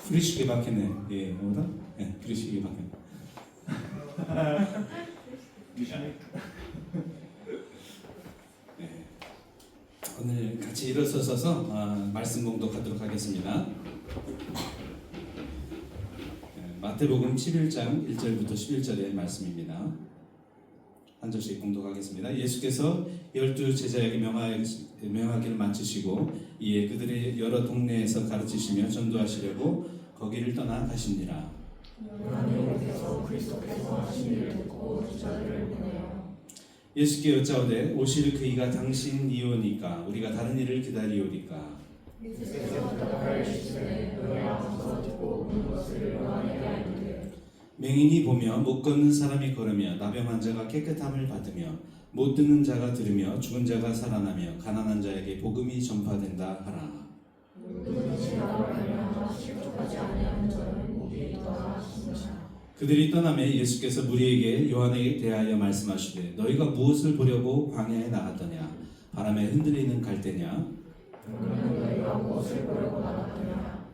부르시게 박혔네. 예, 뭐다? 예, 부르시게 박혔네. 네. 오늘 같이 일어서서 말씀 봉독하도록 하겠습니다. 마태복음 11장 1절부터 11절의 말씀입니다. 한 절씩 봉독하겠습니다. 예수께서 12제자에게 명하기를 마치시고 이에 그들의 여러 동네에서 가르치시며 전도하시려고 거기를 떠나 가시니라. 요한에게서 그리스도께서 하신 일을 듣고 제자들을 보내요. 예수께 여짜오되 오실 그이가 당신이오니까 우리가 다른 일을 기다리오리까. 예수께서 대답하시되 너희가 가서 듣고 보는 것을 요한에게 알리되 맹인이 보며 못 걷는 사람이 걸으며 나병 환자가 깨끗함을 받으며 못 듣는 자가 들으며 죽은 자가 살아나며 가난한 자에게 복음이 전파된다 하라. 그들이 떠나매 예수께서 무리에게 요한에게 대하여 말씀하시되 너희가 무엇을 보려고 광야에 나갔더냐? 바람에 흔들리는 갈대냐? 너희가 무엇을 보려고 나갔더냐?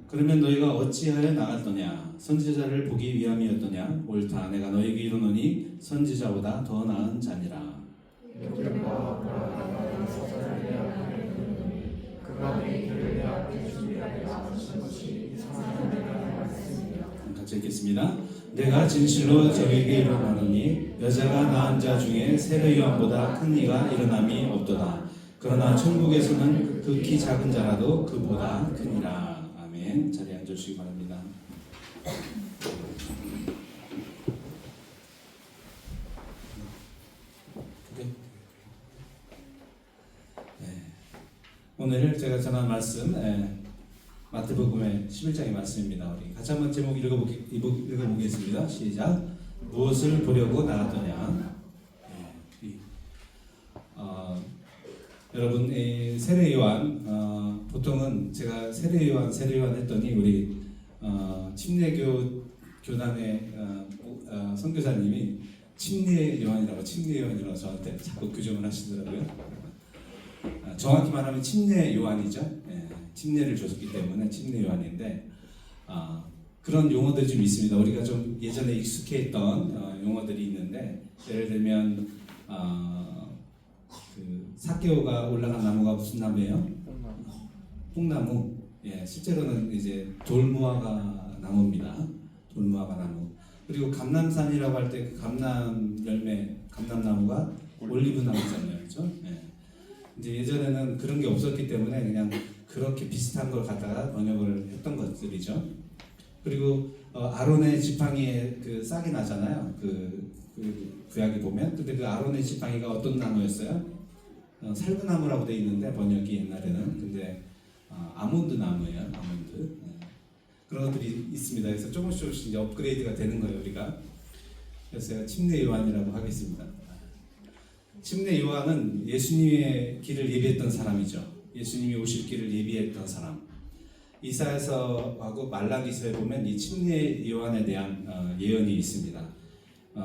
그러면 너희가 어찌하여 나갔더냐? 선지자를 보기 위함이었더냐? 옳다. 내가 너희에게 이르노니 선지자보다 더 나은 자니라. 같이 읽겠습니다. 내가 진실로 저에게 이르노니 여자가 낳은 자 중에 세례 요한보다 큰 이가 일어남이 없도다. 그러나 천국에서는 극히 작은 자라도 그보다 크니라. 아멘. 자리에 앉으시기 바랍니다. 오늘 제가 전한 말씀 마태복음의 11장의 말씀입니다. 우리 같이 한번 제목 읽어보겠습니다. 시작. 무엇을 보려고 나갔더냐? 여러분 세례 요한 보통은 제가 세례 요한 했더니 우리 침례교 교단의 선교사님이 침례 요한이라고 저한테 자꾸 규정을 하시더라고요. 정확히 말하면 침례 요한이죠. 침례를 줬기 때문에 침례 요한인데 그런 용어들이 좀 있습니다. 우리가 좀 예전에 익숙했던 용어들이 있는데 예를 들면 그 사개오가 올라간 나무가 무슨 나무예요? 뽕나무. 예, 실제로는 이제 돌무화과 나무입니다. 돌무화과 나무. 그리고 감람산이라고 할 때 그 감람 열매, 감람나무가 올리브 나무잖아요, 그렇죠? 예. 이제 예전에는 그런 게 없었기 때문에 그냥 그렇게 비슷한 걸 갖다가 번역을 했던 것들이죠. 그리고 아론의 지팡이에 그 싹이 나잖아요. 그 구약에 보면. 근데 그 아론의 지팡이가 어떤 나무였어요? 살구나무라고 돼 있는데 번역이 옛날에는. 근데 아몬드 나무예요. 아몬드. 그런 것들이 있습니다. 그래서 조금씩 이제 업그레이드가 되는 거예요, 우리가. 그래서 제가 침례 요한이라고 하겠습니다. 침례 요한은 예수님의 길을 예비했던 사람이죠. 예수님이 오실 길을 예비했던 사람. 이사야서하고 말라기서에 보면 이 침례 요한에 대한 예언이 있습니다.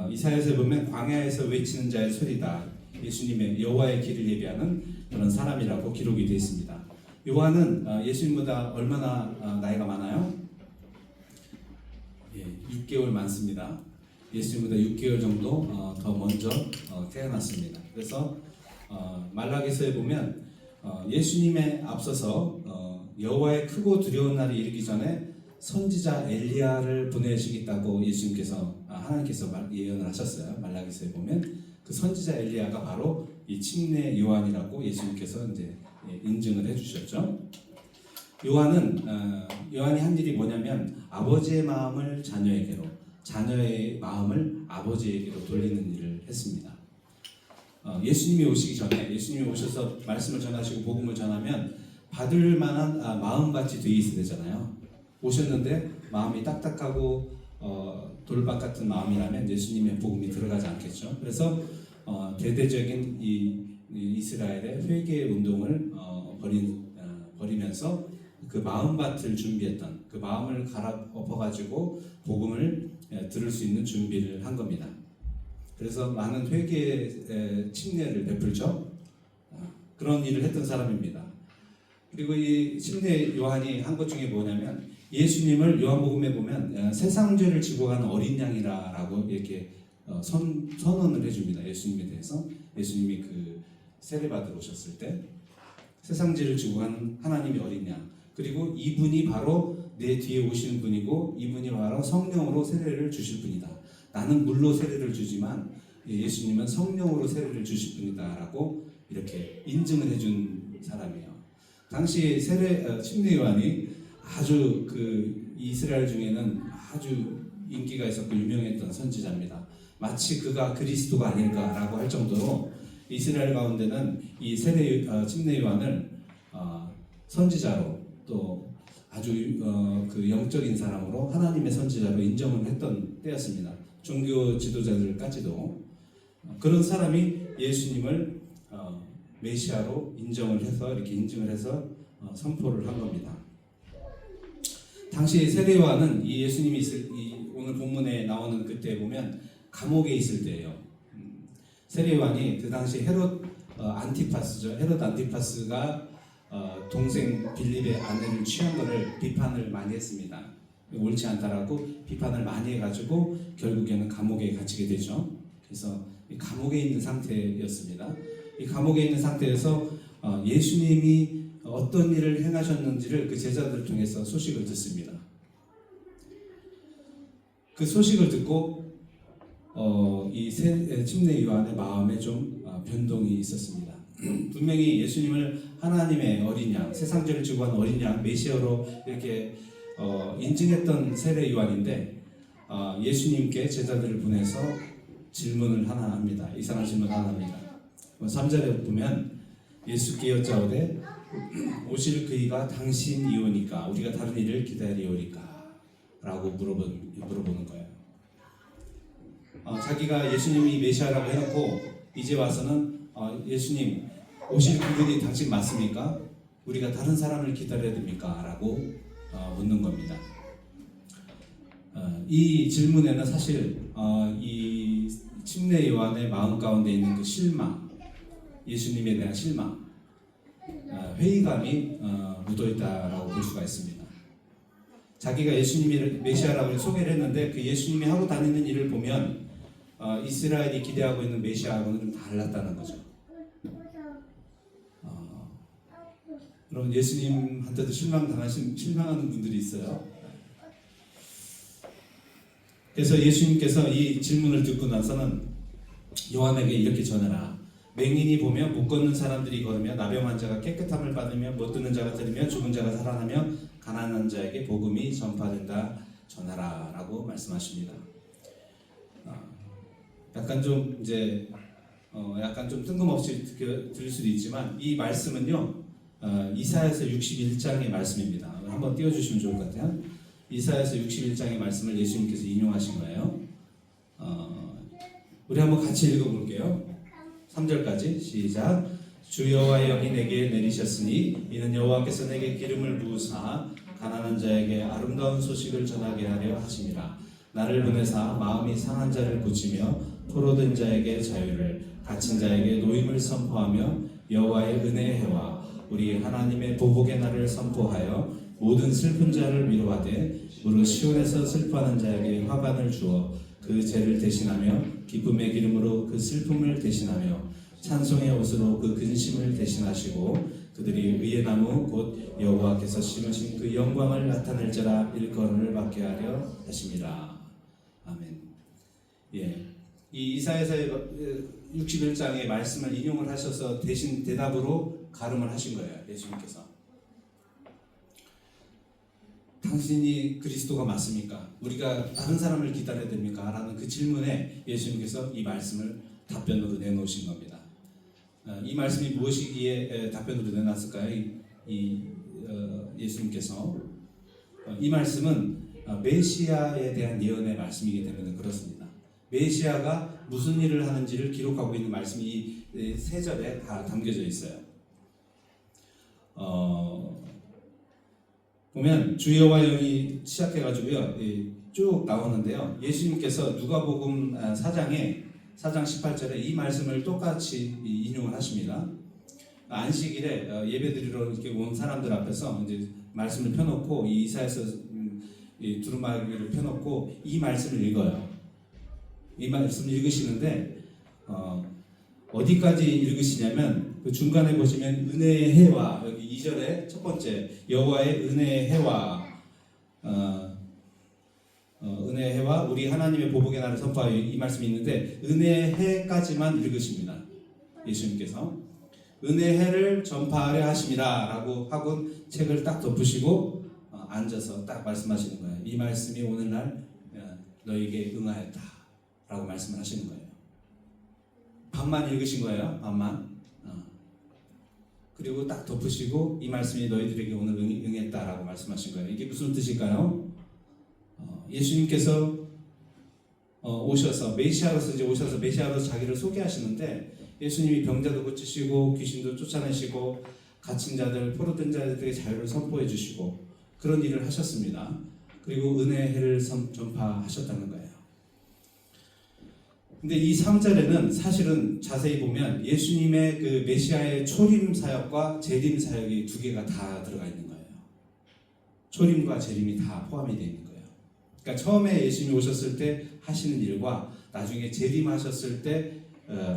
이사야서에 보면 광야에서 외치는 자의 소리다. 예수님의 여호와의 길을 예비하는 그런 사람이라고 기록이 되어 있습니다. 요한은 예수님보다 얼마나 나이가 많아요? 6개월 많습니다. 예수님보다 6개월 정도 더 먼저 태어났습니다. 그래서 말라기서에 보면 예수님에 앞서서 여호와의 크고 두려운 날이 이르기 전에 선지자 엘리야를 보내시겠다고 하나님께서 예언을 하셨어요. 말라기서에 보면 그 선지자 엘리야가 바로 이 침례 요한이라고 예수님께서 이제 인증을 해주셨죠. 요한이 한 일이 뭐냐면 아버지의 마음을 자녀에게로, 자녀의 마음을 아버지에게로 돌리는 일을 했습니다. 예수님이 오시기 전에 예수님이 오셔서 말씀을 전하시고 복음을 전하면 받을 만한 마음같이 되어 있어야 되잖아요. 오셨는데 마음이 딱딱하고 돌박 같은 마음이라면 예수님의 복음이 들어가지 않겠죠. 그래서 대대적인 이 이스라엘의 회개 운동을 벌이면서 그 마음밭을 준비했던, 그 마음을 갈아엎어가지고 복음을 들을 수 있는 준비를 한 겁니다. 그래서 많은 회개의 침례를 베풀죠. 그런 일을 했던 사람입니다. 그리고 이 침례 요한이 한 것 중에 뭐냐면 예수님을 요한복음에 보면 세상 죄를 지고 가는 어린 양이라고 이렇게 선언을 해줍니다. 예수님에 대해서. 예수님이 그 세례받으러 오셨을 때 세상 죄를 지고 가는 하나님의 어린 양, 그리고 이분이 바로 내 뒤에 오시는 분이고 이분이 바로 성령으로 세례를 주실 분이다. 나는 물로 세례를 주지만 예수님은 성령으로 세례를 주실 분이다 라고 이렇게 인증을 해준 사람이에요. 당시 침례 요한이 아주 그 이스라엘 중에는 아주 인기가 있었고 유명했던 선지자입니다. 마치 그가 그리스도가 아닐까라고 할 정도로 이스라엘 가운데는 이 침례 요한을 선지자로 또 아주 그 영적인 사람으로 하나님의 선지자로 인정을 했던 때였습니다. 종교 지도자들까지도 그런 사람이 예수님을 메시아로 인정을 해서 이렇게 인증을 해서 선포를 한 겁니다. 당시 세례 요한은 이 예수님이 오늘 본문에 나오는 그때 보면 감옥에 있을 때예요. 세례 요한이 그 당시 헤롯 안티파스가 동생 빌립의 아내를 취한 것을 비판을 많이 했습니다. 옳지 않다라고 비판을 많이 해가지고 결국에는 감옥에 갇히게 되죠. 그래서 감옥에 있는 상태였습니다. 이 감옥에 있는 상태에서 예수님이 어떤 일을 행하셨는지를 그 제자들을 통해서 소식을 듣습니다. 그 소식을 듣고 이 침례 요한의 마음에 좀 변동이 있었습니다. 분명히 예수님을 하나님의 어린 양, 세상 죄를 지고 간 어린 양, 메시아로 이렇게 인증했던 세례 요한인데 예수님께 제자들을 보내서 질문을 하나 합니다. 이상한 질문 하나 합니다. 3절에 보면 예수께 여짜오되 오실 그이가 당신이오니까 우리가 다른 일을 기다리오리까? 라고 물어보는 거예요. 자기가 예수님이 메시아라고 해놓고 이제 와서는 예수님 오실 그분이 당신 맞습니까? 우리가 다른 사람을 기다려야 됩니까? 라고 묻는 겁니다. 이 질문에는 사실 이 침례 요한의 마음 가운데 있는 그 실망, 예수님에 대한 실망, 회의감이 묻어있다라고 볼 수가 있습니다. 자기가 예수님이 메시아라고 소개를 했는데 그 예수님이 하고 다니는 일을 보면 이스라엘이 기대하고 있는 메시아하고는 좀 달랐다는 거죠. 그럼 예수님한테도 실망하는 분들이 있어요. 그래서 예수님께서 이 질문을 듣고 나서는 요한에게 이렇게 전해라. 맹인이 보며 못 걷는 사람들이 걸으며 나병 환자가 깨끗함을 받으며 못 듣는 자가 들으며 죽은 자가 살아나며 가난한 자에게 복음이 전파된다 전하라 라고 말씀하십니다. 약간 좀 뜬금없이 들릴 수도 있지만 이 말씀은요 이사야서 61장의 말씀입니다. 한번 띄워주시면 좋을 것 같아요. 이사야서 61장의 말씀을 예수님께서 인용하신 거예요. 우리 한번 같이 읽어볼게요. 3절까지 시작. 주 여호와의 영이 내게 내리셨으니 이는 여호와께서 내게 기름을 부으사 가난한 자에게 아름다운 소식을 전하게 하려 하심이라. 나를 보내사 마음이 상한 자를 고치며 포로된 자에게 자유를, 갇힌 자에게 노임을 선포하며 여호와의 은혜의 해와 우리 하나님의 보복의 날을 선포하여 모든 슬픈 자를 위로하되 무릇 시온에서 슬퍼하는 자에게 화관을 주어 그 죄를 대신하며 기쁨의 기름으로 그 슬픔을 대신하며 찬송의 옷으로 그 근심을 대신하시고 그들이 의의 나무 곧 여호와께서 심으신 그 영광을 나타낼지라 일컬음을 받게 하려 하심이라. 아멘. 예, 이 이사야서 61장의 말씀을 인용을 하셔서 대신 대답으로 가름을 하신 거예요. 예수님께서 당신이 그리스도가 맞습니까? 우리가 다른 사람을 기다려야 됩니까? 라는 그 질문에 예수님께서 이 말씀을 답변으로 내놓으신 겁니다. 이 말씀이 무엇이기에 답변으로 내놨을까요? 예수님께서 이 말씀은 메시아에 대한 예언의 말씀이기 때문에 그렇습니다. 메시아가 무슨 일을 하는지를 기록하고 있는 말씀이 이 세 절에 다 담겨져 있어요. 보면 주 여호와 영이 시작해가지고요 쭉 나오는데요. 예수님께서 누가복음 4장 18절에 이 말씀을 똑같이 인용을 하십니다. 안식일에 예배드리러 이렇게 온 사람들 앞에서 이제 말씀을 펴놓고 이 이사야서 이 두루마기를 펴놓고 이 말씀을 읽어요. 이 말씀을 읽으시는데 어디까지 읽으시냐면 그 중간에 보시면 은혜의 해와 여기 2절에 첫 번째 여호와의 은혜의 해와 은혜의 해와 우리 하나님의 보복의 날을 선포하여 이 말씀이 있는데 은혜의 해까지만 읽으십니다. 예수님께서 은혜의 해를 전파하려 하심이라 라고 하고 책을 딱 덮으시고 앉아서 딱 말씀하시는 거예요. 이 말씀이 오늘날 너에게 응하였다 라고 말씀을 하시는 거예요. 반만 읽으신 거예요. 반만. 그리고 딱 덮으시고 이 말씀이 너희들에게 오늘 응했다라고 말씀하신 거예요. 이게 무슨 뜻일까요? 예수님께서 오셔서 메시아로서 이제 오셔서 메시아로서 자기를 소개하시는데 예수님이 병자도 고치시고 귀신도 쫓아내시고 갇힌 자들, 포로된 자들에게 자유를 선포해 주시고 그런 일을 하셨습니다. 그리고 은혜의 해를 전파하셨다는 거예요. 근데 이 3절에는 사실은 자세히 보면 예수님의 그 메시아의 초림 사역과 재림 사역이 두 개가 다 들어가 있는 거예요. 초림과 재림이 다 포함이 되어 있는 거예요. 그러니까 처음에 예수님이 오셨을 때 하시는 일과 나중에 재림하셨을 때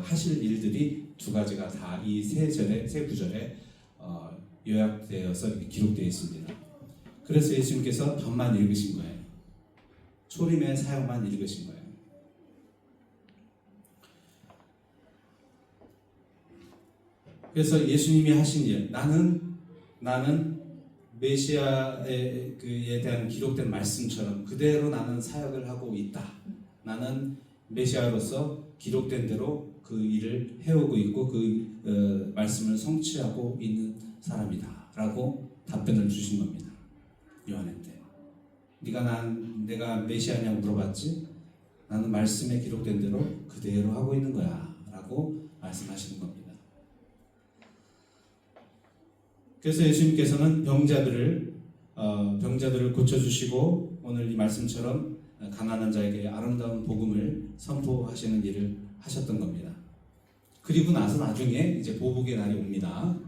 하실 일들이 두 가지가 다 이 세 구절에 요약되어서 이렇게 기록되어 있습니다. 그래서 예수님께서 반만 읽으신 거예요. 초림의 사역만 읽으신 거예요. 그래서 예수님이 하신 일, 나는 메시아에 대한 기록된 말씀처럼 그대로 나는 사역을 하고 있다. 나는 메시아로서 기록된 대로 그 일을 해오고 있고 그 말씀을 성취하고 있는 사람이다. 라고 답변을 주신 겁니다. 요한한테. 내가 메시아냐고 물어봤지? 나는 말씀에 기록된 대로 그대로 하고 있는 거야. 라고 말씀하시는 겁니다. 그래서 예수님께서는 병자들을 고쳐주시고 오늘 이 말씀처럼 가난한 자에게 아름다운 복음을 선포하시는 일을 하셨던 겁니다. 그리고 나서 나중에 이제 보복의 날이 옵니다.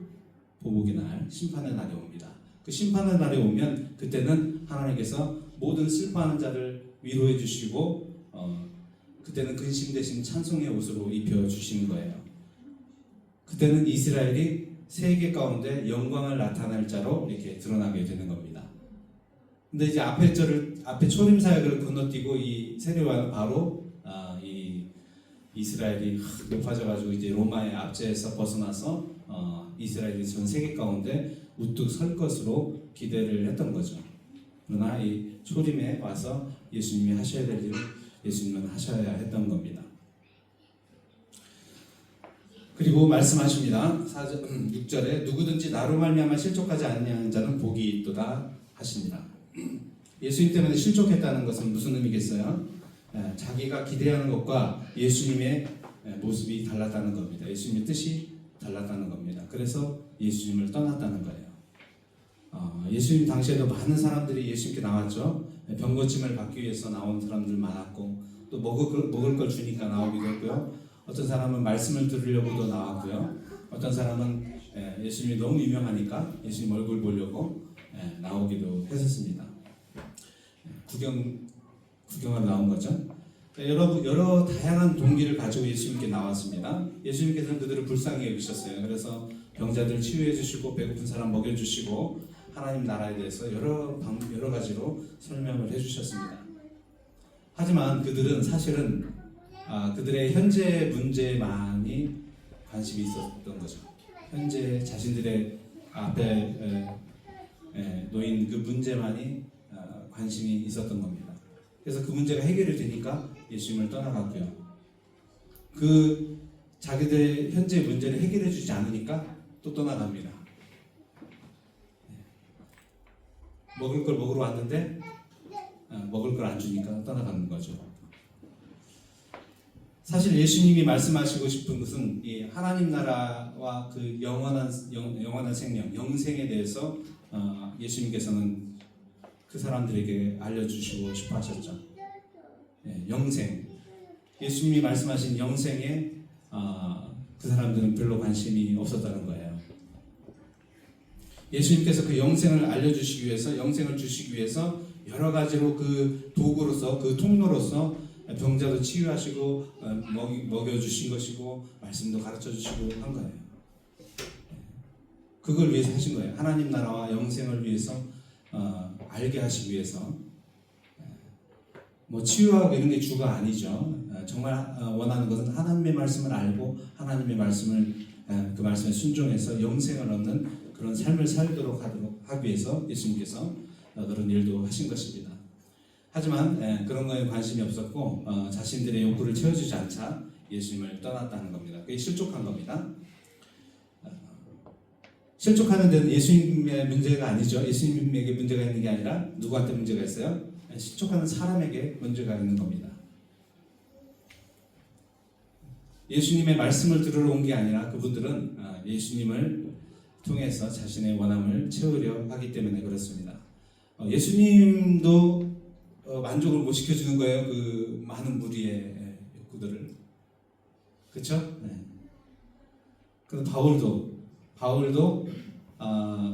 보복의 날, 심판의 날이 옵니다. 그 심판의 날이 오면 그때는 하나님께서 모든 슬퍼하는 자를 위로해 주시고 그때는 근심 대신 찬송의 옷으로 입혀 주시는 거예요. 그때는 이스라엘이 세계 가운데 영광을 나타낼 자로 이렇게 드러나게 되는 겁니다. 근데 이제 앞에 초림 사역을 건너뛰고 이 세례요한은 바로 이 이스라엘이 높아져가지고 이제 로마의 압제에서 벗어나서 이스라엘이 전 세계 가운데 우뚝 설 것으로 기대를 했던 거죠. 그러나 이 초림에 와서 예수님이 하셔야 될 일을 예수님은 하셔야 했던 겁니다. 그리고 말씀하십니다. 6절에 누구든지 나로 말미암아 실족하지 아니하는 자는 복이 있도다 하십니다. 예수님 때문에 실족했다는 것은 무슨 의미겠어요? 자기가 기대하는 것과 예수님의 모습이 달랐다는 겁니다. 예수님의 뜻이 달랐다는 겁니다. 그래서 예수님을 떠났다는 거예요. 예수님 당시에도 많은 사람들이 예수님께 나왔죠. 병고침을 받기 위해서 나온 사람들 많았고 또 먹을 걸 주니까 나오기도 했고요. 어떤 사람은 말씀을 들으려고도 나왔고요. 어떤 사람은 예수님이 너무 유명하니까 예수님 얼굴 보려고 나오기도 했었습니다. 구경하러 나온 거죠. 여러 다양한 동기를 가지고 예수님께 나왔습니다. 예수님께서는 그들을 불쌍히 여기셨어요. 그래서 병자들 치유해 주시고 배고픈 사람 먹여 주시고 하나님 나라에 대해서 여러 가지로 설명을 해 주셨습니다. 하지만 그들은 사실은 그들의 현재 문제만이 관심이 있었던 거죠. 현재 자신들의 앞에 놓인 그 문제만이 관심이 있었던 겁니다. 그래서 그 문제가 해결이 되니까 예수님을 떠나갔고요. 그 자기들의 현재 문제를 해결해 주지 않으니까 또 떠나갑니다. 먹을 걸 먹으러 왔는데 먹을 걸 안 주니까 떠나가는 거죠. 사실 예수님이 말씀하시고 싶은 것은 이 하나님 나라와 그 영원한 생명, 영생에 대해서 예수님께서는 그 사람들에게 알려주시고 싶어 하셨죠. 영생. 예수님이 말씀하신 영생에 그 사람들은 별로 관심이 없었다는 거예요. 예수님께서 그 영생을 알려주시기 위해서, 영생을 주시기 위해서 여러 가지로 그 도구로서, 그 통로로서 병자도 치유하시고 먹여주신 것이고 말씀도 가르쳐주시고 한 거예요. 그걸 위해서 하신 거예요. 하나님 나라와 영생을 위해서 알게 하시기 위해서. 뭐 치유하고 이런 게 주가 아니죠. 정말 원하는 것은 하나님의 말씀을 알고 하나님의 말씀을 그 말씀에 순종해서 영생을 얻는 그런 삶을 살도록 하기 위해서 예수님께서 그런 일도 하신 것입니다. 하지만 그런 거에 관심이 없었고 자신들의 욕구를 채워주지 않자 예수님을 떠났다는 겁니다. 그게 실족한 겁니다. 실족하는 데는 예수님의 문제가 아니죠. 예수님에게 문제가 있는 게 아니라 누구한테 문제가 있어요? 실족하는 사람에게 문제가 있는 겁니다. 예수님의 말씀을 들으러 온 게 아니라 그분들은 예수님을 통해서 자신의 원함을 채우려 하기 때문에 그렇습니다. 예수님도 만족을 못 시켜주는 거예요. 그 많은 무리의 욕구들을. 그렇죠? 네. 그 바울도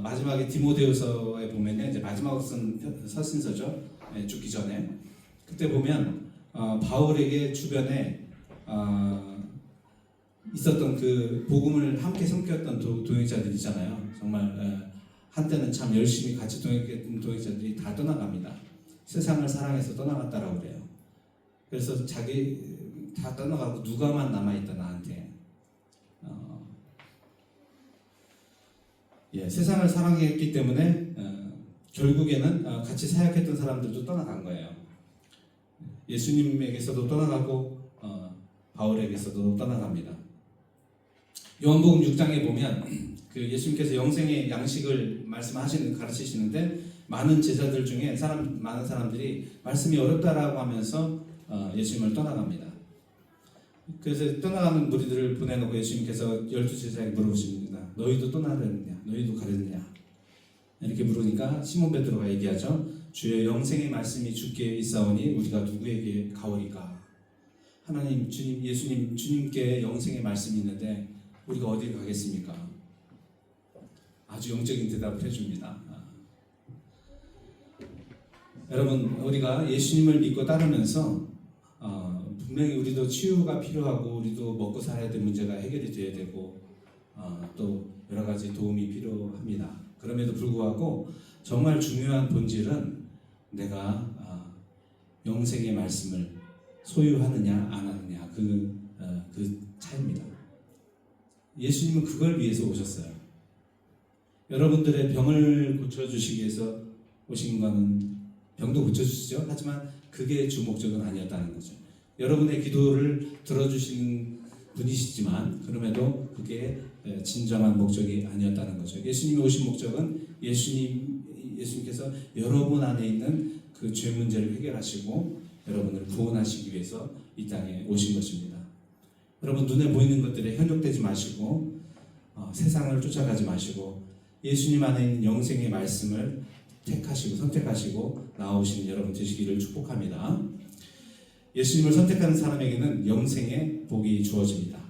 마지막에 디모데후서에 보면요, 이제 마지막으로 쓴 서신서죠. 네, 죽기 전에 그때 보면 바울에게 주변에 있었던 그 복음을 함께 섬겼던 동역자들 있잖아요. 정말 한때는 참 열심히 같이 동역했던 동역자들이 다 떠나갑니다. 세상을 사랑해서 떠나갔다라고 그래요. 그래서 자기 다 떠나가고 누가만 남아있다 나한테. 세상을 사랑했기 때문에 결국에는 같이 사역했던 사람들도 떠나간 거예요. 예수님에게서도 떠나가고 바울에게서도 떠나갑니다. 요한복음 6장에 보면 그 예수님께서 영생의 양식을 가르치시는데 많은 제자들 중에 많은 사람들이 말씀이 어렵다라고 하면서 예수님을 떠나갑니다. 그래서 떠나가는 무리들을 보내놓고 예수님께서 12제자에게 물어보십니다. 너희도 떠나려느냐? 너희도 가려느냐? 이렇게 물으니까 시몬 베드로가 얘기하죠. 주의 영생의 말씀이 주께 있사오니 우리가 누구에게 가오리까? 하나님, 주님, 예수님, 주님께 영생의 말씀이 있는데 우리가 어디를 가겠습니까? 아주 영적인 대답을 해줍니다. 여러분, 우리가 예수님을 믿고 따르면서 분명히 우리도 치유가 필요하고 우리도 먹고 살아야 될 문제가 해결이 돼야 되고 또 여러 가지 도움이 필요합니다. 그럼에도 불구하고 정말 중요한 본질은 내가 영생의 말씀을 소유하느냐 안 하느냐 그 차이입니다. 예수님은 그걸 위해서 오셨어요. 여러분들의 병을 고쳐주시기 위해서 오신 거는 병도 고쳐주시죠. 하지만 그게 주 목적은 아니었다는 거죠. 여러분의 기도를 들어주시는 분이시지만 그럼에도 그게 진정한 목적이 아니었다는 거죠. 예수님이 오신 목적은 예수님께서 여러분 안에 있는 그 죄 문제를 해결하시고 여러분을 구원하시기 위해서 이 땅에 오신 것입니다. 여러분, 눈에 보이는 것들에 현혹되지 마시고 세상을 쫓아가지 마시고 예수님 안에 있는 영생의 말씀을 선택하시고 나오시는 여러분 되시기를 축복합니다. 예수님을 선택하는 사람에게는 영생의 복이 주어집니다.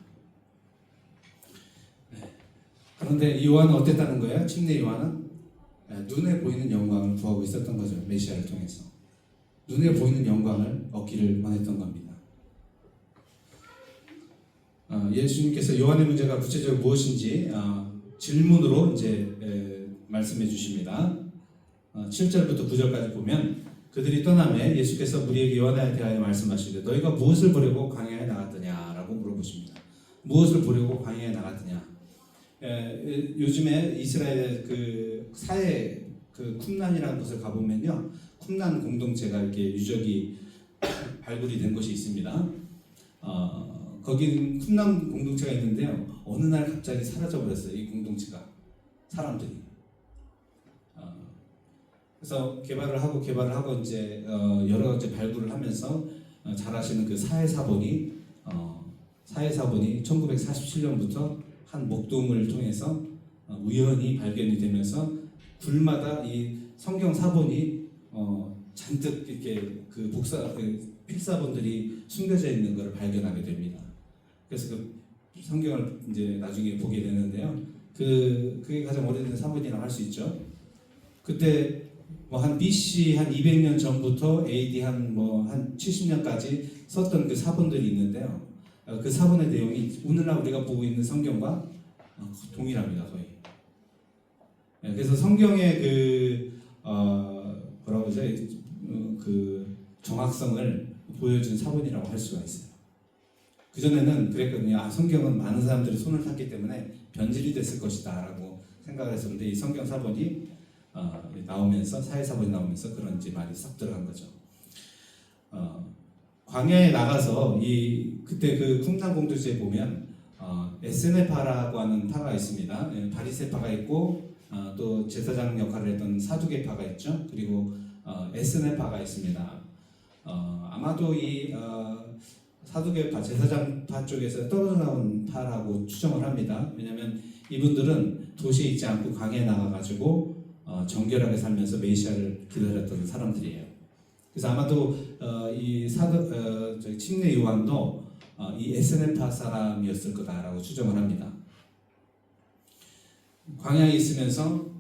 그런데 요한은 어땠다는 거예요? 침례 요한은 눈에 보이는 영광을 구하고 있었던 거죠. 메시아를 통해서 눈에 보이는 영광을 얻기를 원했던 겁니다. 예수님께서 요한의 문제가 구체적으로 무엇인지 질문으로 이제 말씀해 주십니다. 7절부터 9절까지 보면 그들이 떠나매 예수께서 무리에게 요한에 대하여 말씀하시되 너희가 무엇을 보려고 광야에 나갔더냐라고 물어보십니다. 무엇을 보려고 광야에 나갔더냐? 요즘에 이스라엘 그 사해 그 쿰란이라는 곳을 가보면요, 쿰란 공동체가 이렇게 유적이 발굴이 된 곳이 있습니다. 거기는 쿰란 공동체가 있는데요, 어느 날 갑자기 사라져 버렸어요. 이 공동체가 사람들이. 그래서 개발을 하고 이제 여러 가지 발굴을 하면서 잘 아시는 그 사해사본이 1947년부터 한 목동을 통해서 우연히 발견이 되면서 굴마다 이 성경 사본이 잔뜩 이렇게 그 필사본들이 숨겨져 있는 것을 발견하게 됩니다. 그래서 그 성경을 이제 나중에 보게 되는데요. 그게 가장 오래된 사본이라고 할 수 있죠. 그때 뭐 한 BC 한 200년 전부터 AD 한 70년까지 썼던 그 사본들이 있는데요. 그 사본의 내용이 오늘날 우리가 보고 있는 성경과 동일합니다, 거의. 그래서 성경의 뭐라고 하죠? 그 정확성을 보여준 사본이라고 할 수가 있어요. 그전에는 그랬거든요. 성경은 많은 사람들이 손을 탔기 때문에 변질이 됐을 것이다라고 생각을 했었는데 이 성경 사본이 나오면서 사회 사본이 나오면서 그런 이제 말이 싹 들어간 거죠. 광야에 나가서 그때 그 쿰난 공동체에 보면 에스네파라고 하는 파가 있습니다. 바리새파가 있고 또 제사장 역할을 했던 사두개파가 있죠. 그리고 에스네파가 있습니다. 아마도 이 사두개파, 제사장파 쪽에서 떨어져 나온 파라고 추정을 합니다. 왜냐하면 이분들은 도시에 있지 않고 광야에 나가가지고 정결하게 살면서 메시아를 기다렸던 사람들이에요. 그래서 아마도 침례 요한도 이 에스네파 사람이었을 거다라고 추정을 합니다. 광야에 있으면서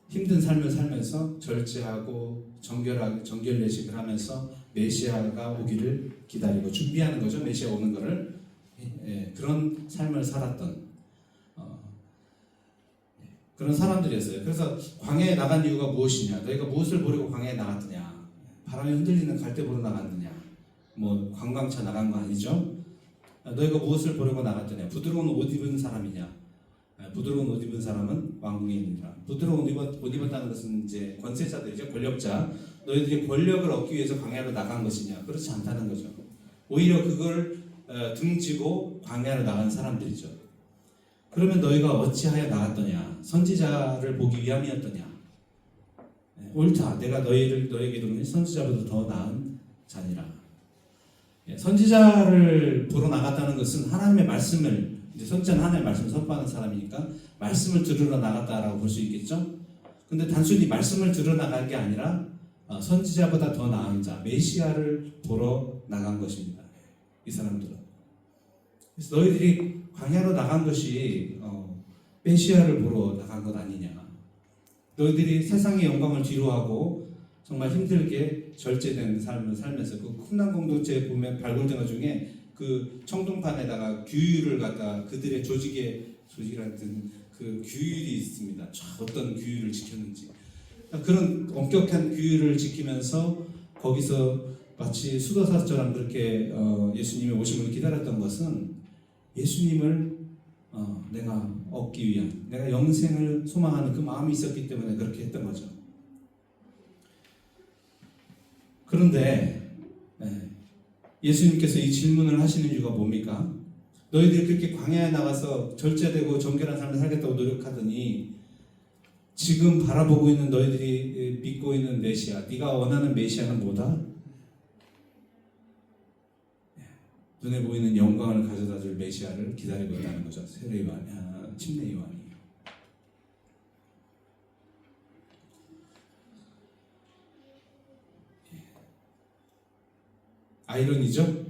힘든 삶을 살면서 절제하고 정결 예식을 하면서 메시아가 오기를 기다리고 준비하는 거죠. 메시아 오는 거를 그런 삶을 살았던 그런 사람들이었어요. 그래서 광야에 나간 이유가 무엇이냐? 너희가 무엇을 보려고 광야에 나갔느냐? 바람에 흔들리는 갈대 보러 나갔느냐? 뭐 관광차 나간 거 아니죠? 너희가 무엇을 보려고 나갔느냐? 부드러운 옷 입은 사람이냐? 부드러운 옷 입은 사람은 왕궁에 있느니라. 부드러운 옷 입었다는 것은 이제 권세자들이죠. 권력자. 너희들이 권력을 얻기 위해서 광야로 나간 것이냐? 그렇지 않다는 거죠. 오히려 그걸 등지고 광야로 나간 사람들이죠. 그러면 너희가 어찌하여 나갔더냐? 선지자를 보기 위함이었더냐? 옳다. 내가 너에게 이르노니 선지자보다 더 나은 자니라. 선지자를 보러 나갔다는 것은 하나님의 말씀을 이제 선지자는 하나님의 말씀을 선포하는 사람이니까 말씀을 들으러 나갔다라고 볼 수 있겠죠. 근데 단순히 말씀을 들으러 나간 게 아니라 선지자보다 더 나은 자 메시아를 보러 나간 것입니다. 이 사람들은. 그래서 너희들이 광야로 나간 것이 메시아를 보러 나간 것 아니냐. 너희들이 세상의 영광을 뒤로하고 정말 힘들게 절제된 삶을 살면서 그 쿰난 공동체에 보면 발굴된 것 중에 그 청동판에다가 규율을 갖다 그들의 조직이라든 그 규율이 있습니다. 어떤 규율을 지켰는지 그런 엄격한 규율을 지키면서 거기서 마치 수도사처럼 그렇게 예수님이 오심을 기다렸던 것은 예수님을 내가 얻기 위한 내가 영생을 소망하는 그 마음이 있었기 때문에 그렇게 했던 거죠. 그런데 예수님께서 이 질문을 하시는 이유가 뭡니까? 너희들이 그렇게 광야에 나가서 절제되고 정결한 삶을 살겠다고 노력하더니 지금 바라보고 있는 너희들이 믿고 있는 메시아, 네가 원하는 메시아는 뭐다? 눈에 보이는 영광을 가져다줄 메시아를 기다리고 있다는 거죠. 침례 요한이. 아이러니죠?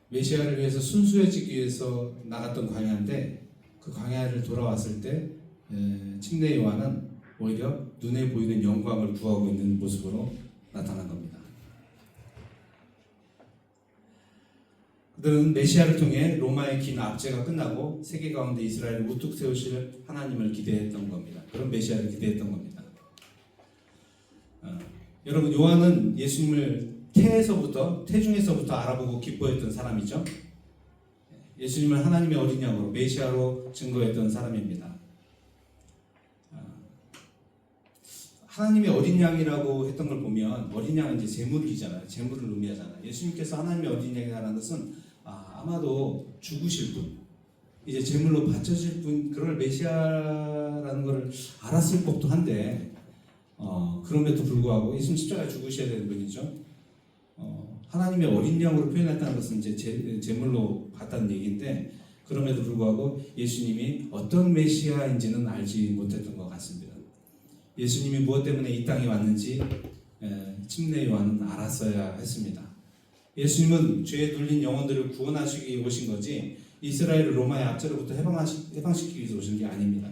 메시아를 위해서 순수해지기 위해서 나갔던 광야인데 그 광야를 돌아왔을 때 침례 요한은 오히려 눈에 보이는 영광을 구하고 있는 모습으로 나타난 겁니다. 그들은 메시아를 통해 로마의 긴 압제가 끝나고 세계 가운데 이스라엘을 우뚝 세우실 하나님을 기대했던 겁니다. 그런 메시아를 기대했던 겁니다. 여러분 요한은 예수님을 태중에서부터 알아보고 기뻐했던 사람이죠. 예수님을 하나님의 어린 양으로 메시아로 증거했던 사람입니다. 하나님의 어린 양이라고 했던 걸 보면 어린 양은 이제 제물이잖아요. 제물을 의미하잖아요. 예수님께서 하나님의 어린 양이라는 것은 아마도 죽으실 분, 이제 제물로 바쳐질 분, 그걸 메시아라는 걸 알았을 법도 한데 그럼에도 불구하고 예수님 십자가에 죽으셔야 되는 분이죠. 하나님의 어린 양으로 표현했다는 것은 이제 제물로 봤다는 얘기인데 그럼에도 불구하고 예수님이 어떤 메시아인지는 알지 못했던 것 같습니다. 예수님이 무엇 때문에 이 땅에 왔는지 침례 요한은 알았어야 했습니다. 예수님은 죄에 눌린 영혼들을 구원하시기 오신 거지 이스라엘을 로마의 압제로부터 해방시키기 위해서 오신 게 아닙니다.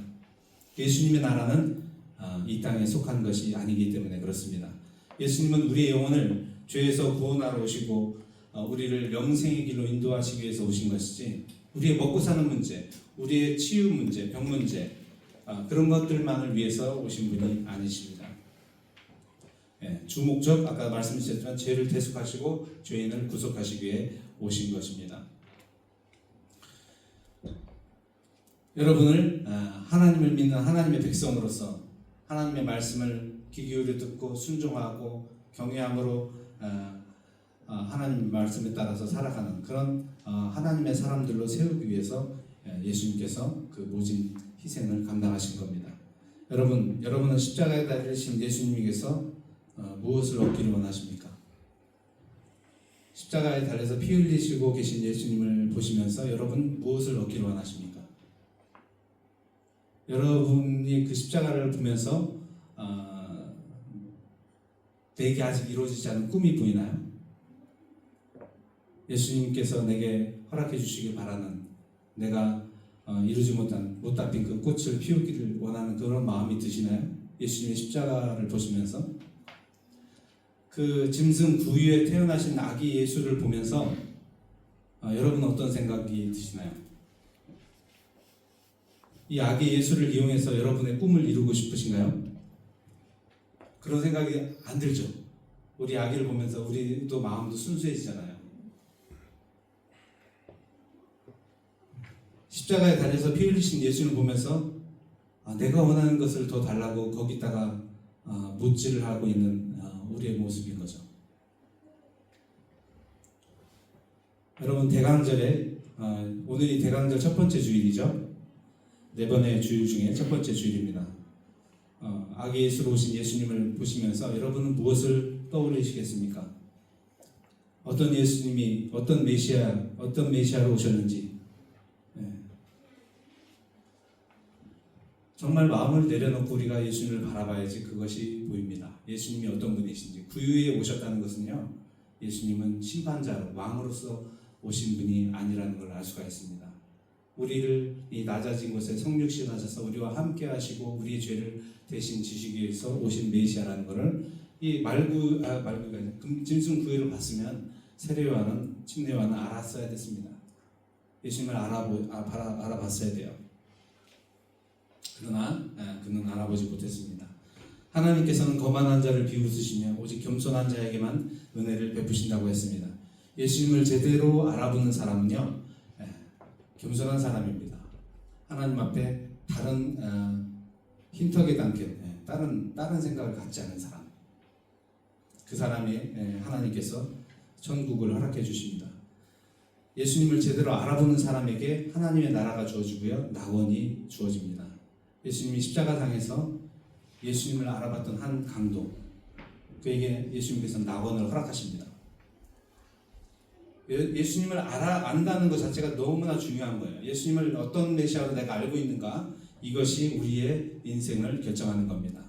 예수님의 나라는 이 땅에 속한 것이 아니기 때문에 그렇습니다. 예수님은 우리의 영혼을 죄에서 구원하러 오시고 우리를 영생의 길로 인도하시기 위해서 오신 것이지, 우리의 먹고 사는 문제, 우리의 치유 문제, 병 문제, 그런 것들만을 위해서 오신 분이 아니십니다. 주 목적, 아까 말씀드렸지만 죄를 대속하시고 죄인을 구속하시기 위해 오신 것입니다. 여러분을 하나님을 믿는 하나님의 백성으로서 하나님의 말씀을 귀 기울여 듣고 순종하고 경외함으로 하나님의 말씀에 따라서 살아가는 그런 하나님의 사람들로 세우기 위해서 예수님께서 그 모진 희생을 감당하신 겁니다. 여러분은 십자가에 달리신 예수님께서 무엇을 얻기를 원하십니까? 십자가에 달려서 피 흘리시고 계신 예수님을 보시면서 여러분 무엇을 얻기를 원하십니까? 여러분이 그 십자가를 보면서 내게 아직 이루어지지 않은 꿈이 보이나요? 예수님께서 내게 허락해 주시길 바라는, 내가 이루지 못 답힌 그 꽃을 피우기를 원하는 그런 마음이 드시나요? 예수님의 십자가를 보시면서 그 짐승 구유에 태어나신 아기 예수를 보면서 여러분은 어떤 생각이 드시나요? 이 아기 예수를 이용해서 여러분의 꿈을 이루고 싶으신가요? 그런 생각이 안 들죠. 우리 아기를 보면서 우리도 마음도 순수해지잖아요. 십자가에 달려서 피 흘리신 예수를 보면서 내가 원하는 것을 더 달라고 거기다가 못질을 하고 있는 우리의 모습인 거죠. 여러분, 대강절에 오늘이 대강절 첫 번째 주일이죠. 네 번의 주일 중에 첫 번째 주일입니다. 아기 예수로 오신 예수님을 보시면서 여러분은 무엇을 떠올리시겠습니까? 어떤 예수님이 어떤 메시아로 오셨는지, 정말 마음을 내려놓고 우리가 예수님을 바라봐야지 그것이 보입니다. 예수님이 어떤 분이신지. 구유에 오셨다는 것은요, 예수님은 심판자로 왕으로서 오신 분이 아니라는 걸 알 수가 있습니다. 우리를 이 낮아진 곳에 성육신하셔서 우리와 함께 하시고 우리의 죄를 대신 지시기 위해서 오신 메시아라는 것을 이 짐승 구유를 봤으면 세례요한은 침례요한은 알았어야 됐습니다. 예수님을 알아봤어야 돼요. 그러나 그는 알아보지 못했습니다. 하나님께서는 거만한 자를 비웃으시며 오직 겸손한 자에게만 은혜를 베푸신다고 했습니다. 예수님을 제대로 알아보는 사람은요, 겸손한 사람입니다. 하나님 앞에 다른 흰턱에도 않게 다른 생각을 갖지 않은 사람, 그 사람이 하나님께서 천국을 허락해 주십니다. 예수님을 제대로 알아보는 사람에게 하나님의 나라가 주어지고요, 낙원이 주어집니다. 예수님이 십자가상에서 예수님을 알아봤던 한 강도, 그에게 예수님께서 낙원을 허락하십니다. 예수님을 안다는 것 자체가 너무나 중요한 거예요. 예수님을 어떤 메시아로 내가 알고 있는가, 이것이 우리의 인생을 결정하는 겁니다.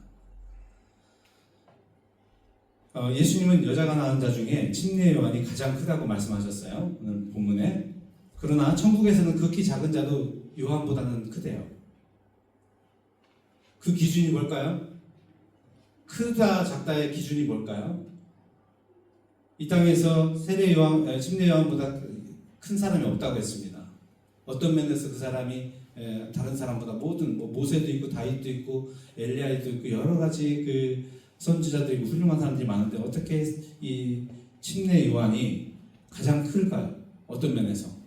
예수님은 여자가 낳은 자 중에 침례 요한이 가장 크다고 말씀하셨어요, 오늘 본문에. 그러나 천국에서는 극히 작은 자도 요한보다는 크대요. 그 기준이 뭘까요? 크다 작다의 기준이 뭘까요? 이 땅에서 침례 요한보다 큰 사람이 없다고 했습니다. 어떤 면에서 그 사람이 다른 사람보다 모든 모세도 있고 다윗도 있고 엘리야도 있고 여러 가지 그 선지자도 있고 훌륭한 사람들이 많은데 어떻게 이 침례 요한이 가장 클까요? 어떤 면에서?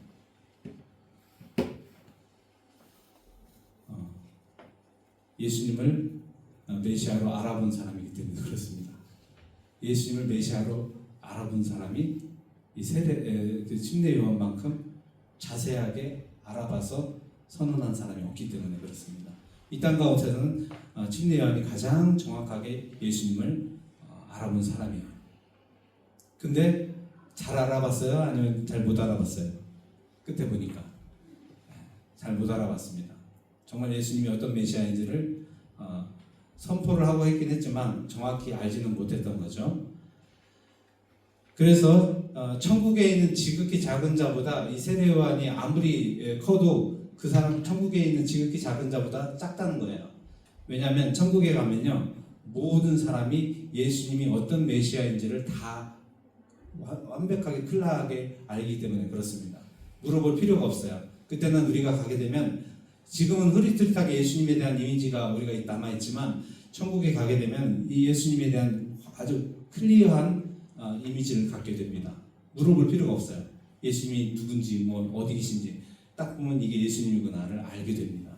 예수님을 메시아로 알아본 사람이기 때문에 그렇습니다. 예수님을 메시아로 알아본 사람이 이 침례 요한만큼 자세하게 알아봐서 선언한 사람이 없기 때문에 그렇습니다. 이 땅 가운데서는 침례 요한이 가장 정확하게 예수님을 알아본 사람이에요. 근데 잘 알아봤어요? 아니면 잘 못 알아봤어요? 끝에 보니까 잘 못 알아봤습니다. 정말 예수님이 어떤 메시아인지를 선포를 하고 했긴 했지만 정확히 알지는 못했던 거죠. 그래서 천국에 있는 지극히 작은 자보다 이 세례 요한이 아무리 커도 그 사람 천국에 있는 지극히 작은 자보다 작다는 거예요. 왜냐하면 천국에 가면요 모든 사람이 예수님이 어떤 메시아인지를 다 완벽하게 클리어하게 알기 때문에 그렇습니다. 물어볼 필요가 없어요. 그때는 우리가 가게 되면 지금은 흐릿흐릿하게 예수님에 대한 이미지가 우리가 남아있지만 천국에 가게 되면 이 예수님에 대한 아주 클리어한 이미지를 갖게 됩니다. 물어볼 필요가 없어요. 예수님이 누군지 뭐 어디 계신지 딱 보면 이게 예수님이구나를 알게 됩니다.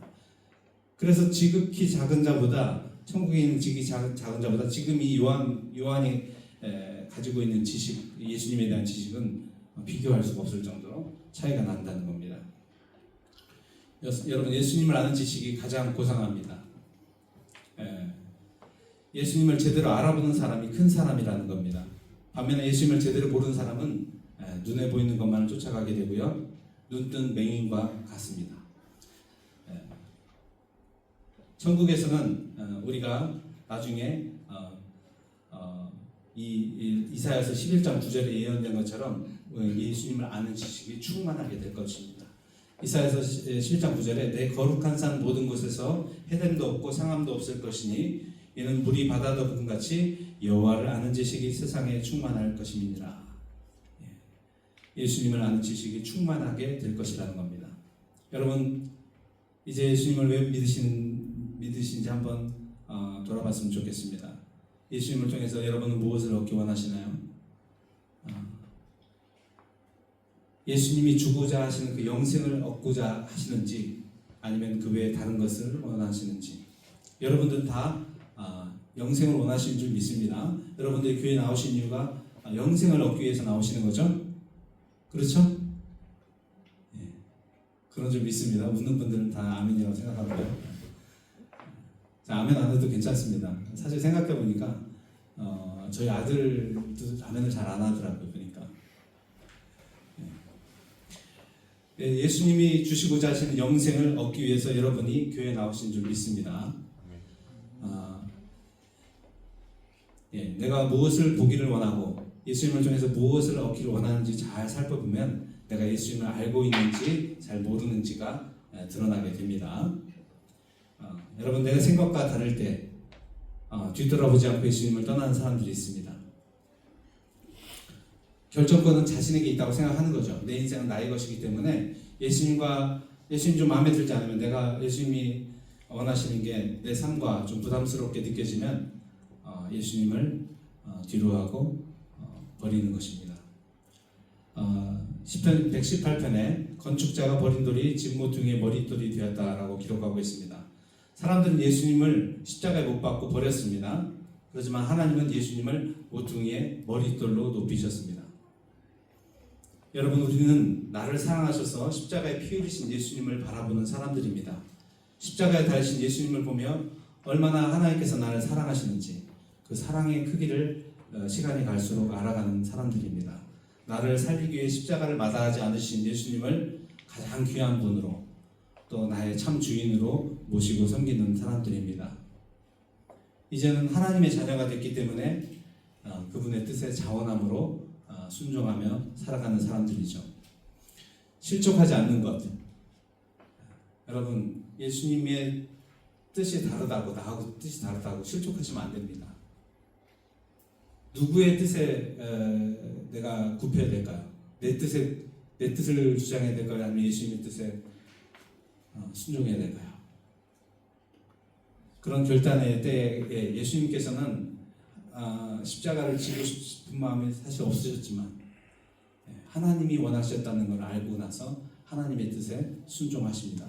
그래서 지극히 작은 자보다 천국에 있는 지극히 작은 자보다 지금 이 요한이 가지고 있는 지식, 예수님에 대한 지식은 비교할 수가 없을 정도로 차이가 난다는 겁니다. 여러분 예수님을 아는 지식이 가장 고상합니다. 예수님을 제대로 알아보는 사람이 큰 사람이라는 겁니다. 반면에 예수님을 제대로 모르는 사람은 눈에 보이는 것만을 쫓아가게 되고요. 눈뜬 맹인과 같습니다. 천국에서는 우리가 나중에 이사야서 11장 9절에 예언된 것처럼 예수님을 아는 지식이 충만하게 될 것입니다. 이사야서 11장 9절에 내 거룩한 산 모든 곳에서 해됨도 없고 상함도 없을 것이니 이는 물이 바다 덮음 같이 여호와를 아는 지식이 세상에 충만할 것임이니라. 예수님을 아는 지식이 충만하게 될 것이라는 겁니다. 여러분 이제 예수님을 왜 믿으신지 한번 돌아봤으면 좋겠습니다. 예수님을 통해서 여러분은 무엇을 얻기 원하시나요? 예수님이 주고자 하시는 그 영생을 얻고자 하시는지 아니면 그 외에 다른 것을 원하시는지. 여러분들은 다 영생을 원하시는 줄 믿습니다. 여러분들이 교회에 나오신 이유가 영생을 얻기 위해서 나오시는 거죠? 그렇죠? 예, 그런 줄 믿습니다. 웃는 분들은 다 아멘이라고 생각하고요. 자, 아멘 안 해도 괜찮습니다. 사실 생각해보니까 저희 아들도 아멘을 잘 안 하더라고요. 그러니까 예수님이 주시고자 하시는 영생을 얻기 위해서 여러분이 교회에 나오신 줄 믿습니다. 내가 무엇을 보기를 원하고 예수님을 통해서 무엇을 얻기를 원하는지 잘 살펴보면 내가 예수님을 알고 있는지 잘 모르는지가 드러나게 됩니다. 여러분 내가 생각과 다를 때 뒤돌아보지 않고 예수님을 떠나는 사람들이 있습니다. 결정권은 자신에게 있다고 생각하는 거죠. 내 인생은 나의 것이기 때문에 예수님 좀 마음에 들지 않으면 내가 예수님이 원하시는 게 내 삶과 좀 부담스럽게 느껴지면 예수님을 뒤로하고 버리는 것입니다. 시편 118편에 건축자가 버린 돌이 집 모퉁이의 머릿돌이 되었다라고 기록하고 있습니다. 사람들은 예수님을 십자가에 못 박고 버렸습니다. 그렇지만 하나님은 예수님을 모퉁이의 머릿돌로 높이셨습니다. 여러분 우리는 나를 사랑하셔서 십자가에 피 흘리신 예수님을 바라보는 사람들입니다. 십자가에 달리신 예수님을 보며 얼마나 하나님께서 나를 사랑하시는지 그 사랑의 크기를 시간이 갈수록 알아가는 사람들입니다. 나를 살리기 위해 십자가를 마다하지 않으신 예수님을 가장 귀한 분으로 또 나의 참 주인으로 모시고 섬기는 사람들입니다. 이제는 하나님의 자녀가 됐기 때문에 그분의 뜻에 자원함으로 순종하며 살아가는 사람들이죠. 실족하지 않는 것. 여러분 예수님의 뜻이 다르다고 나하고 뜻이 다르다고 실족하시면 안 됩니다. 누구의 뜻에 내가 굽혀야 될까요? 내 뜻을 주장해야 될까요? 아니면 예수님의 뜻에 순종해야 될까요? 그런 결단의 때에 예수님께서는 십자가를 지고 싶은 마음이 사실 없으셨지만 하나님이 원하셨다는 걸 알고 나서 하나님의 뜻에 순종하십니다.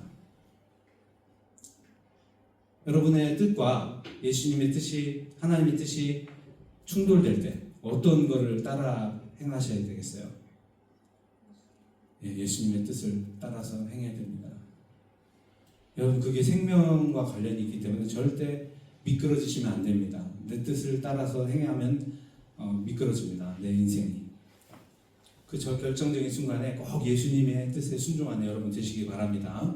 여러분의 뜻과 예수님의 뜻이 하나님의 뜻이 충돌될 때 어떤 것을 따라 행하셔야 되겠어요? 예수님의 뜻을 따라서 행해야 됩니다. 여러분 그게 생명과 관련이 있기 때문에 절대 미끄러지시면 안 됩니다. 내 뜻을 따라서 행하면 미끄러집니다. 내 인생이. 그 결정적인 순간에 꼭 예수님의 뜻에 순종하는 여러분 되시기 바랍니다.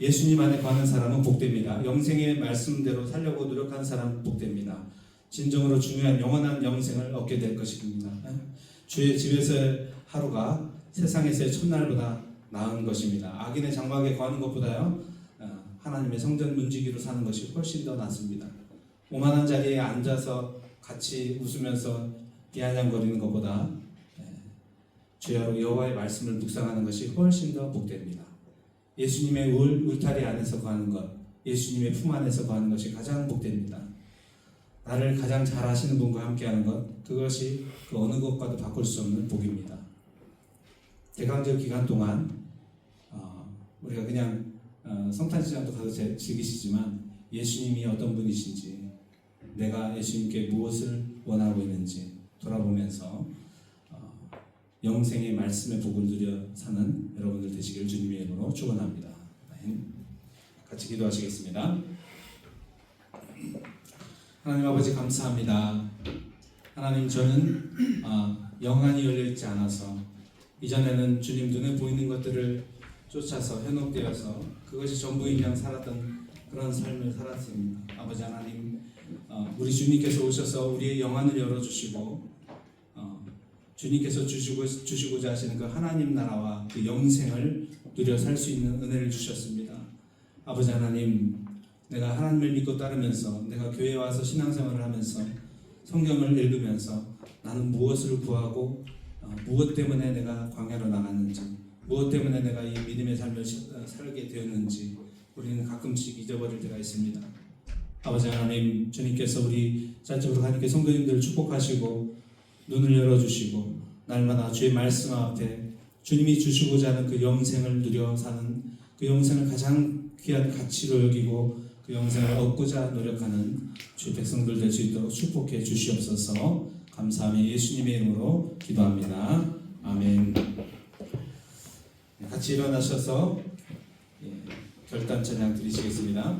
예수님 안에 거하는 사람은 복됩니다. 영생의 말씀대로 살려고 노력하는 사람은 복됩니다. 진정으로 중요한 영원한 영생을 얻게 될 것입니다. 주의 집에서의 하루가 세상에서의 첫날보다 나은 것입니다. 악인의 장막에 거하는 것보다요, 하나님의 성전 문지기로 사는 것이 훨씬 더 낫습니다. 오만한 자리에 앉아서 같이 웃으면서 비아냥거리는 것보다 주야로 여호와의 말씀을 묵상하는 것이 훨씬 더 복됩니다. 예수님의 울타리 안에서 거하는 것, 예수님의 품 안에서 거하는 것이 가장 복됩니다. 나를 가장 잘 아시는 분과 함께하는 것, 그것이 그 어느 것과도 바꿀 수 없는 복입니다. 대강절 기간 동안 우리가 그냥 성탄시장도 가서 즐기시지만 예수님이 어떤 분이신지, 내가 예수님께 무엇을 원하고 있는지 돌아보면서 영생의 말씀의 복을 누려 사는 여러분들 되시길 주님의 이름으로 축원합니다. 같이 기도하시겠습니다. 하나님 아버지 감사합니다. 하나님, 저는 영안이 열려있지 않아서 이전에는 주님 눈에 보이는 것들을 쫓아서 현혹되어서 그것이 전부인 양 살았던 그런 삶을 살았습니다. 아버지 하나님, 우리 주님께서 오셔서 우리의 영안을 열어주시고 주님께서 주시고자 하시는 그 하나님 나라와 그 영생을 누려 살 수 있는 은혜를 주셨습니다. 아버지 하나님, 내가 하나님을 믿고 따르면서 내가 교회에 와서 신앙생활을 하면서 성경을 읽으면서 나는 무엇을 구하고 무엇 때문에 내가 광야로 나갔는지, 무엇 때문에 내가 이 믿음의 삶을 살게 되었는지 우리는 가끔씩 잊어버릴 때가 있습니다. 아버지 하나님, 주님께서 우리 자적으로 하나님께 성도님들을 축복하시고 눈을 열어주시고 날마다 주의 말씀 앞에 주님이 주시고자 하는 그 영생을 누려 사는, 그 영생을 가장 귀한 가치로 여기고 그 영생을 얻고자 노력하는 주의 백성들 될 수 있도록 축복해 주시옵소서. 감사하며 예수님의 이름으로 기도합니다. 아멘. 같이 일어나셔서 결단 찬양 드리시겠습니다.